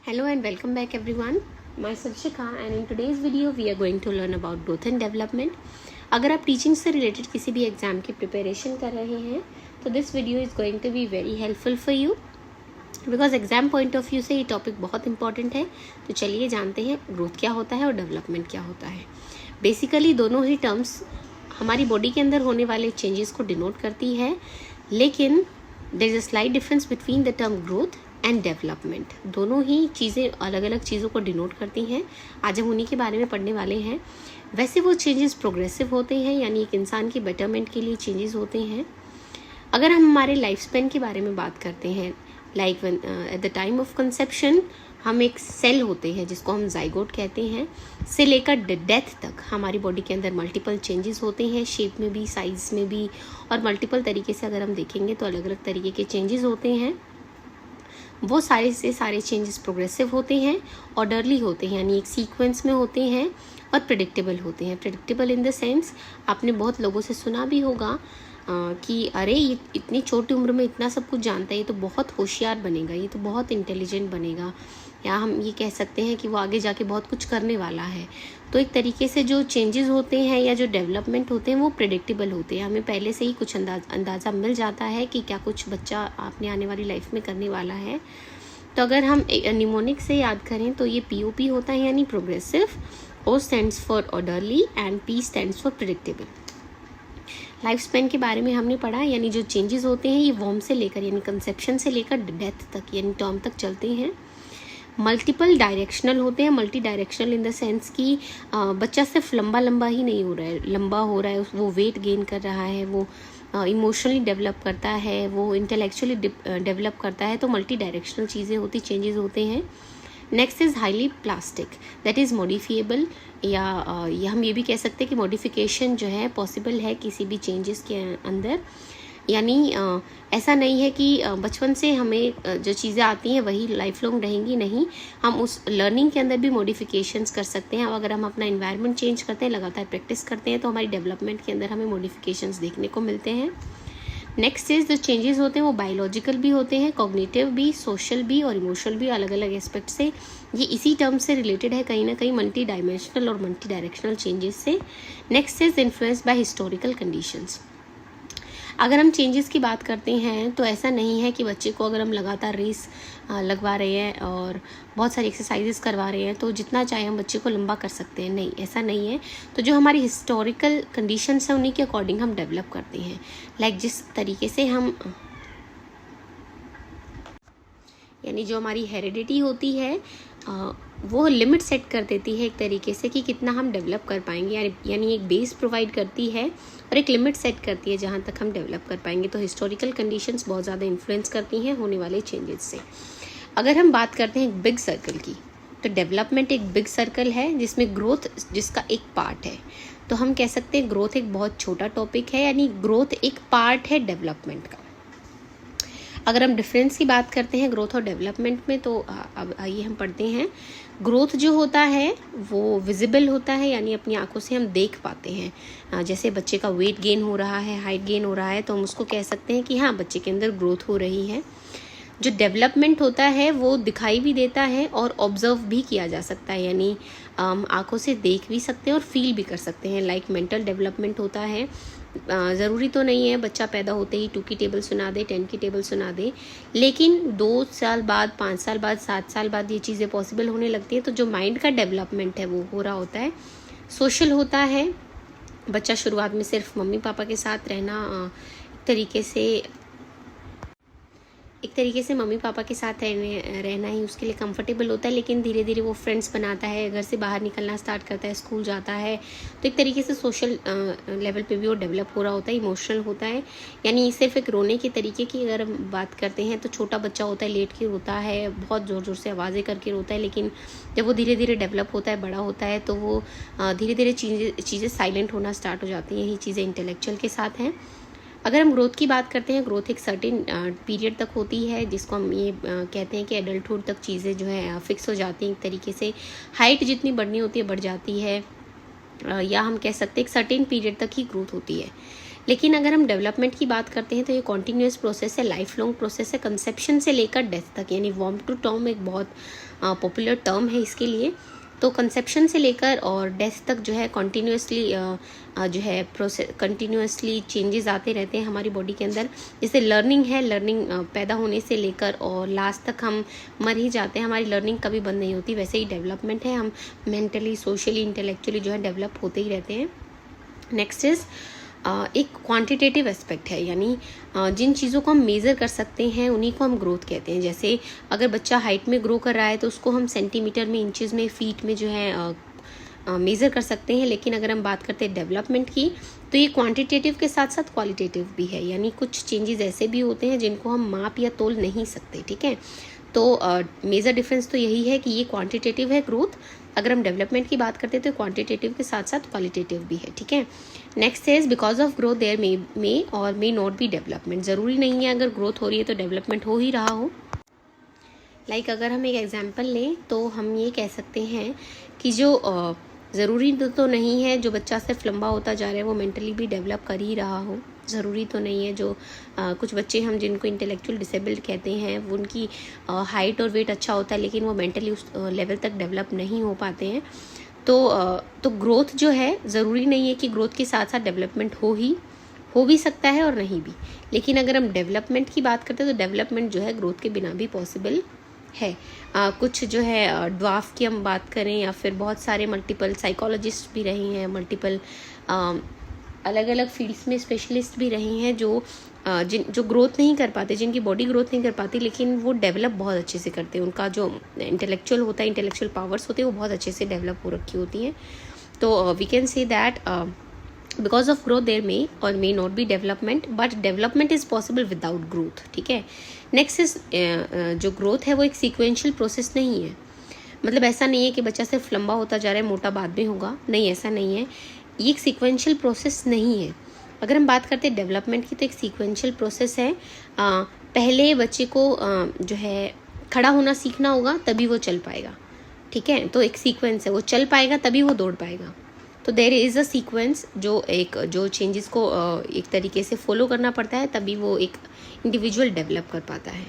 Hello and welcome back everyone. Myself Shikha and in today's video we are going to learn about growth and development. अगर आप teaching से related किसी भी exam की preparation कर रहे हैं तो this video is going to be very helpful for you because exam point of view से ये टॉपिक बहुत इंपॉर्टेंट है. तो चलिए जानते हैं ग्रोथ क्या होता है और डेवलपमेंट क्या होता है. बेसिकली दोनों ही टर्म्स हमारी बॉडी के अंदर होने वाले चेंजेस को डिनोट करती है, लेकिन there is a slight difference between the term growth and development. दोनों ही चीज़ें अलग अलग चीज़ों को डिनोट करती हैं. आज हम उन्हीं के बारे में पढ़ने वाले हैं. वैसे वो चेंजेस प्रोग्रेसिव होते हैं, यानी एक इंसान की बेटरमेंट के लिए चेंजेस होते हैं. अगर हम हमारे लाइफ स्पेन के बारे में बात करते हैं, like at the time of conception हम एक सेल होते हैं जिसको हम जाइगोट कहते हैं, से लेकर डेथ तक हमारी बॉडी के अंदर मल्टीपल चेंजेस होते हैं, शेप में भी, साइज में भी, और मल्टीपल तरीके से अगर हम देखेंगे तो अलग अलग तरीके के चेंजेस होते हैं. वो सारे से सारे चेंजेस प्रोग्रेसिव होते हैं, ऑर्डरली होते हैं, यानी एक सीक्वेंस में होते हैं, और प्रेडिक्टेबल होते हैं. प्रेडिक्टेबल इन द सेंस आपने बहुत लोगों से सुना भी होगा कि अरे ये इतनी छोटी उम्र में इतना सब कुछ जानता है, ये तो बहुत होशियार बनेगा, ये तो बहुत इंटेलिजेंट बनेगा, या हम ये कह सकते हैं कि वो आगे जाके बहुत कुछ करने वाला है. तो एक तरीके से जो चेंजेस होते हैं या जो डेवलपमेंट होते हैं वो प्रेडिक्टेबल होते हैं. हमें पहले से ही कुछ अंदाज़ा मिल जाता है कि क्या कुछ बच्चा आपने आने वाली लाइफ में करने वाला है. तो अगर हम निमोनिक से याद करें तो ये POP होता है, यानी progressive. O stands for orderly and P stands for predictable. Life span के बारे में हमने पढ़ा, यानी जो चेंजेस होते हैं ये वॉर्म से लेकर, यानी कंसेप्शन से लेकर डेथ तक, यानी टर्म तक चलते हैं. मल्टीपल डायरेक्शनल होते हैं. Multi directional in the sense कि बच्चा सिर्फ लंबा ही नहीं हो रहा है, लंबा हो रहा है, वो वेट गेन कर रहा है, वो इमोशनली डेवलप करता है, वो इंटेलेक्चुअली डेवलप करता है. तो मल्टी डायरेक्शनल चीज़ें होती, चेंजेस होते हैं. Next is highly plastic, that is modifiable, या हम ये भी कह सकते हैं कि मॉडिफिकेशन जो है पॉसिबल है किसी भी चेंजेस के अंदर. यानी ऐसा नहीं है कि बचपन से हमें जो चीज़ें आती हैं वही लाइफ लॉन्ग रहेंगी, नहीं. हम उस लर्निंग के अंदर भी मॉडिफिकेशंस कर सकते हैं. अब अगर हम अपना इन्वायरमेंट चेंज करते हैं, लगातार प्रैक्टिस करते हैं, तो हमारी डेवलपमेंट के अंदर हमें मॉडिफिकेशंस देखने को मिलते हैं. नेक्स्ट इज जो चेंजेस होते हैं वो बायोलॉजिकल भी होते हैं, कॉग्निटिव भी, सोशल भी और इमोशनल भी, अलग अलग एस्पेक्ट से. ये इसी टर्म से रिलेटेड है कहीं ना कहीं, मल्टी डायमेंशनल और मल्टी डायरेक्शनल चेंजेस से. Next is influence by historical conditions. अगर हम चेंजेस की बात करते हैं तो ऐसा नहीं है कि बच्चे को अगर हम लगातार रेस लगवा रहे हैं और बहुत सारी एक्सरसाइजेस करवा रहे हैं तो जितना चाहे हम बच्चे को लंबा कर सकते हैं, नहीं, ऐसा नहीं है. तो जो हमारी हिस्टोरिकल कंडीशंस हैं उन्हीं के अकॉर्डिंग हम डेवलप करते हैं. लाइक जिस तरीके से हम, यानी जो हमारी हेरिडिटी होती है वो लिमिट सेट कर देती है एक तरीके से कि कितना हम डेवलप कर पाएंगे, यानी एक बेस प्रोवाइड करती है और एक लिमिट सेट करती है जहाँ तक हम डेवलप कर पाएंगे. तो हिस्टोरिकल कंडीशंस बहुत ज़्यादा इन्फ्लुएंस करती हैं होने वाले चेंजेस से. अगर हम बात करते हैं एक बिग सर्कल की, तो डेवलपमेंट एक बिग सर्कल है जिसमें ग्रोथ जिसका एक पार्ट है. तो हम कह सकते हैं ग्रोथ एक बहुत छोटा टॉपिक है, यानी ग्रोथ एक पार्ट है डेवलपमेंट का. अगर हम डिफरेंस की बात करते हैं ग्रोथ और डेवलपमेंट में, तो अब आइए हम पढ़ते हैं. ग्रोथ जो होता है वो विजिबल होता है, यानी अपनी आंखों से हम देख पाते हैं. जैसे बच्चे का वेट गेन हो रहा है, हाइट गेन हो रहा है, तो हम उसको कह सकते हैं कि हाँ, बच्चे के अंदर ग्रोथ हो रही है. जो डेवलपमेंट होता है वो दिखाई भी देता है और ऑब्जर्व भी किया जा सकता है, यानी आंखों से देख भी सकते हैं और फील भी कर सकते हैं. लाइक मेंटल डेवलपमेंट होता है. ज़रूरी तो नहीं है बच्चा पैदा होते ही 2 की टेबल सुना दे, 10 की टेबल सुना दे, लेकिन 2 साल बाद, 5 साल बाद, 7 साल बाद ये चीज़ें पॉसिबल होने लगती है. तो जो माइंड का डेवलपमेंट है वो हो रहा होता है. सोशल होता है. बच्चा शुरुआत में सिर्फ मम्मी पापा के साथ रहना, एक तरीके से मम्मी पापा के साथ रहना ही उसके लिए कंफर्टेबल होता है, लेकिन धीरे धीरे वो फ्रेंड्स बनाता है, घर से बाहर निकलना स्टार्ट करता है, स्कूल जाता है. तो एक तरीके से सोशल लेवल पे भी वो डेवलप हो रहा होता है. इमोशनल होता है, यानी सिर्फ एक रोने के तरीके की अगर हम बात करते हैं तो छोटा बच्चा होता है, लेट के रोता है, बहुत ज़ोर ज़ोर से आवाज़ें करके रोता है, लेकिन जब वो धीरे धीरे डेवलप होता है, बड़ा होता है, तो वो धीरे धीरे चीज़ें साइलेंट होना स्टार्ट हो जाती हैं. यही चीज़ें इंटेलेक्चुअल के साथ हैं. अगर हम ग्रोथ की बात करते हैं, ग्रोथ एक सर्टेन पीरियड तक होती है जिसको हम ये कहते हैं कि एडल्टहुड तक चीज़ें जो है फिक्स हो जाती हैं. एक तरीके से हाइट जितनी बढ़नी होती है बढ़ जाती है, या हम कह सकते हैं एक सर्टेन पीरियड तक ही ग्रोथ होती है. लेकिन अगर हम डेवलपमेंट की बात करते हैं तो ये कॉन्टीन्यूस प्रोसेस है, लाइफ लॉन्ग प्रोसेस है, कंसेप्शन से लेकर डेथ तक, यानी वॉर्म टू टर्म एक बहुत पॉपुलर टर्म है इसके लिए। तो कंसेप्शन से लेकर और डेथ तक जो है कॉन्टीन्यूसली जो है प्रोसेस, कंटिन्यूसली चेंजेस आते रहते हैं हमारी बॉडी के अंदर। जैसे लर्निंग है, लर्निंग पैदा होने से लेकर और लास्ट तक हम मर ही जाते हैं, हमारी लर्निंग कभी बंद नहीं होती। वैसे ही डेवलपमेंट है, हम मेंटली, सोशली, इंटेलेक्चुअली जो है डेवलप होते ही रहते हैं। नेक्स्ट इज़ एक क्वांटिटेटिव एस्पेक्ट है, यानी जिन चीज़ों को हम मेज़र कर सकते हैं उन्हीं को हम ग्रोथ कहते हैं। जैसे अगर बच्चा हाइट में ग्रो कर रहा है तो उसको हम सेंटीमीटर में, इंचेस में, फीट में जो है मेज़र कर सकते हैं। लेकिन अगर हम बात करते हैं डेवलपमेंट की तो ये क्वांटिटेटिव के साथ साथ क्वालिटेटिव भी है, यानी कुछ चेंजेस ऐसे भी होते हैं जिनको हम माप या तोल नहीं सकते, ठीक है। तो मेजर डिफरेंस तो यही है कि ये क्वांटिटेटिव है ग्रोथ, अगर हम डेवलपमेंट की बात करते हैं तो क्वांटिटेटिव के साथ साथ क्वालिटेटिव भी है, ठीक है। Next is because of growth there may और मे नॉट बी डेवलपमेंट। ज़रूरी नहीं है अगर ग्रोथ हो रही है तो डेवलपमेंट हो ही रहा हो। लाइक अगर हम एक एग्जांपल लें तो हम ये कह सकते हैं कि जो ज़रूरी तो नहीं है जो बच्चा सिर्फ लंबा होता जा रहा है वो मेंटली भी डेवलप कर ही रहा हो। ज़रूरी तो नहीं है जो कुछ बच्चे हम जिनको इंटेलेक्चुअल डिसेबल्ड कहते हैं वो उनकी हाइट और वेट अच्छा होता है लेकिन वो मेंटली उस लेवल तक डेवलप नहीं हो पाते हैं। तो ग्रोथ जो है ज़रूरी नहीं है कि ग्रोथ के साथ साथ डेवलपमेंट हो भी सकता है और नहीं भी। लेकिन अगर हम डेवलपमेंट की बात करते हैं तो डेवलपमेंट जो है ग्रोथ के बिना भी पॉसिबल है। कुछ जो है ड्वार्फ की हम बात करें या फिर बहुत सारे मल्टीपल साइकोलॉजिस्ट भी रहे हैं, मल्टीपल अलग अलग फील्ड्स में स्पेशलिस्ट भी रहे हैं जो ग्रोथ नहीं कर पाते, जिनकी बॉडी ग्रोथ नहीं कर पाती लेकिन वो डेवलप बहुत अच्छे से करते हैं। उनका जो इंटेलेक्चुअल होता है, इंटेलेक्चुअल पावर्स होते हैं वो बहुत अच्छे से डेवलप हो रखी होती हैं। तो we can say that because of growth there may और may not be development, but development is possible without growth, ठीक है। नेक्स्ट इज जो ग्रोथ है वो एक सीक्वेंशियल प्रोसेस नहीं है। मतलब ऐसा नहीं है कि बच्चा सिर्फ लंबा होता जा रहा है, मोटा बाद में होगा, नहीं, ऐसा नहीं है। ये एक सीक्वेंशियल प्रोसेस नहीं है। अगर हम बात करते हैं डेवलपमेंट की तो एक सीक्वेंशियल प्रोसेस है। पहले बच्चे को जो है खड़ा होना सीखना होगा तभी वो चल पाएगा, ठीक है। तो एक सीक्वेंस है, वो चल पाएगा तभी वो दौड़ पाएगा। तो देयर इज़ अ सीक्वेंस जो चेंजेस को एक तरीके से फॉलो करना पड़ता है तभी वो एक इंडिविजुअल डेवलप कर पाता है।